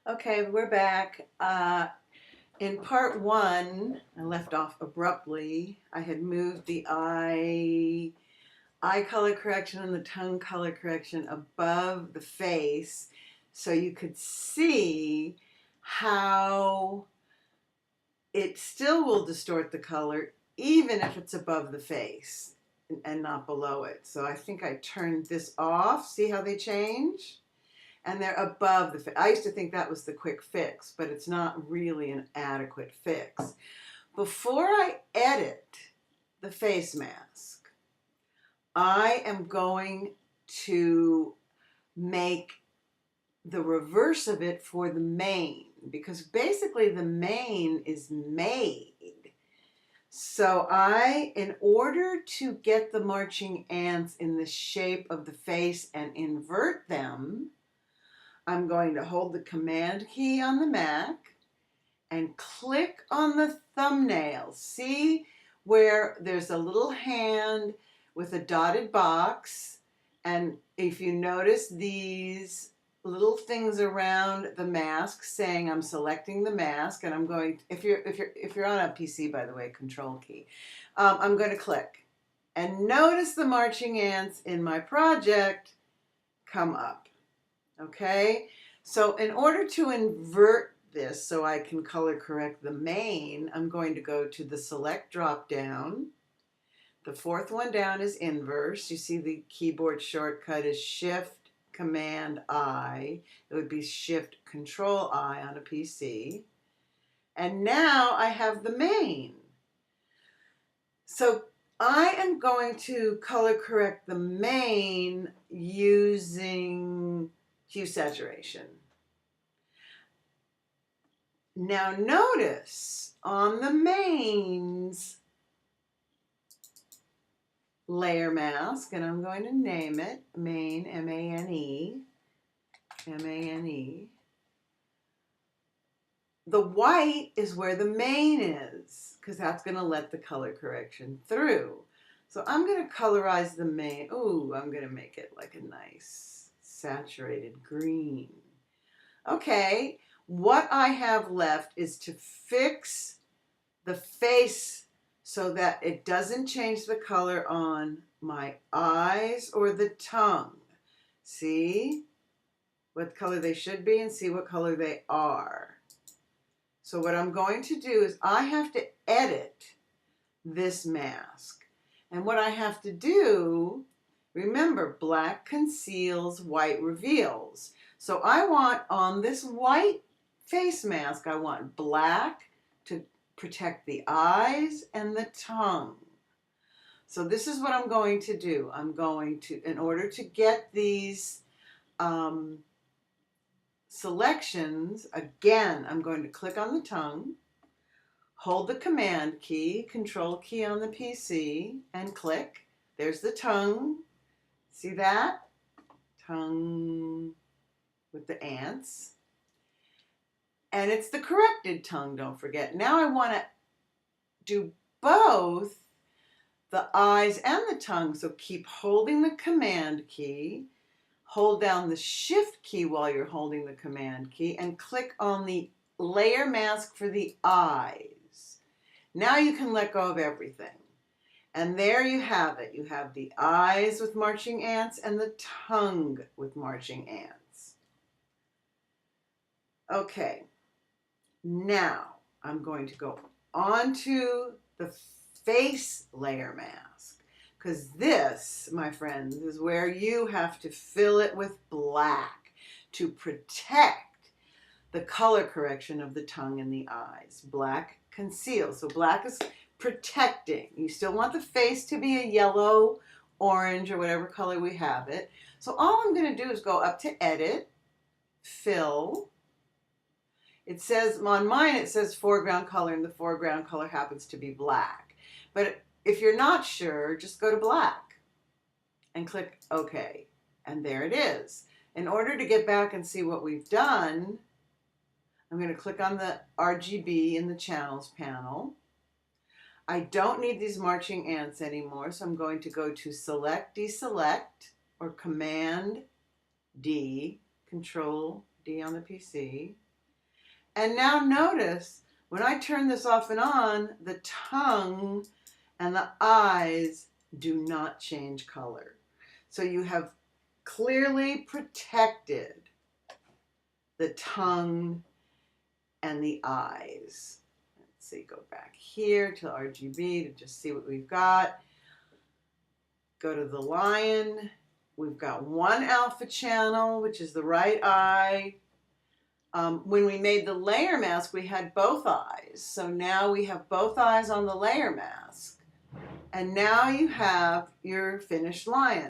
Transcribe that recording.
Okay, we're back. In part one, I left off abruptly. I had moved the eye color correction and the tongue color correction above the face so you could see how it still will distort the color even if it's above the face and not below it. So I think I turned this off. See how they change? And they're above the fix. I used to think that was the quick fix, but it's not really an adequate fix. Before I edit the face mask, I am going to make the reverse of it for the mane, because basically the mane is made. So in order to get the marching ants in the shape of the face and invert them, I'm going to hold the Command key on the Mac and click on the thumbnail. See where there's a little hand with a dotted box, and if you notice these little things around the mask saying I'm selecting the mask, and I'm going to, if you're on a PC, by the way, Control key, I'm going to click and notice the marching ants in my project come up. Okay, so in order to invert this so I can color correct the mane, I'm going to go to the select drop down. The fourth one down is inverse. You see the keyboard shortcut is Shift Command I. It would be Shift Control I on a PC. And now I have the mane. So I am going to color correct the mane using hue saturation. Now notice on the mane's layer mask, and I'm going to name it Mane, M-A-N-E, M-A-N-E. The white is where the mane is, because that's going to let the color correction through. So I'm going to colorize the mane. Ooh, I'm going to make it like a nice saturated green. Okay, what I have left is to fix the face so that it doesn't change the color on my eyes or the tongue. See what color they should be and see what color they are. So what I'm going to do is I have to edit this mask. And what I have to do, remember, black conceals, white reveals. So I want on this white face mask, I want black to protect the eyes and the tongue. So this is what I'm going to do. I'm going to, in order to get these selections, again, I'm going to click on the tongue, hold the Command key, Control key on the PC, and click. There's the tongue. See that? Tongue with the ants. And it's the corrected tongue, don't forget. Now I want to do both the eyes and the tongue, so keep holding the Command key. Hold down the Shift key while you're holding the Command key and click on the layer mask for the eyes. Now you can let go of everything. And there you have it. You have the eyes with marching ants and the tongue with marching ants. Okay, now I'm going to go onto the face layer mask, because this, my friends, is where you have to fill it with black to protect the color correction of the tongue and the eyes. Black conceals. So black is protecting. You still want the face to be a yellow, orange, or whatever color we have it. So all I'm going to do is go up to Edit, Fill. It says, on mine it says foreground color, and the foreground color happens to be black. But if you're not sure, just go to black and click OK. And there it is. In order to get back and see what we've done, I'm going to click on the RGB in the Channels panel. I don't need these marching ants anymore, so I'm going to go to Select, Deselect, or Command D, Control D on the PC. And now notice, when I turn this off and on, the tongue and the eyes do not change color. So you have clearly protected the tongue and the eyes. Let's see, go back here to RGB to just see what we've got. Go to the lion. We've got one alpha channel, which is the right eye. When we made the layer mask, we had both eyes. So now we have both eyes on the layer mask. And now you have your finished lion.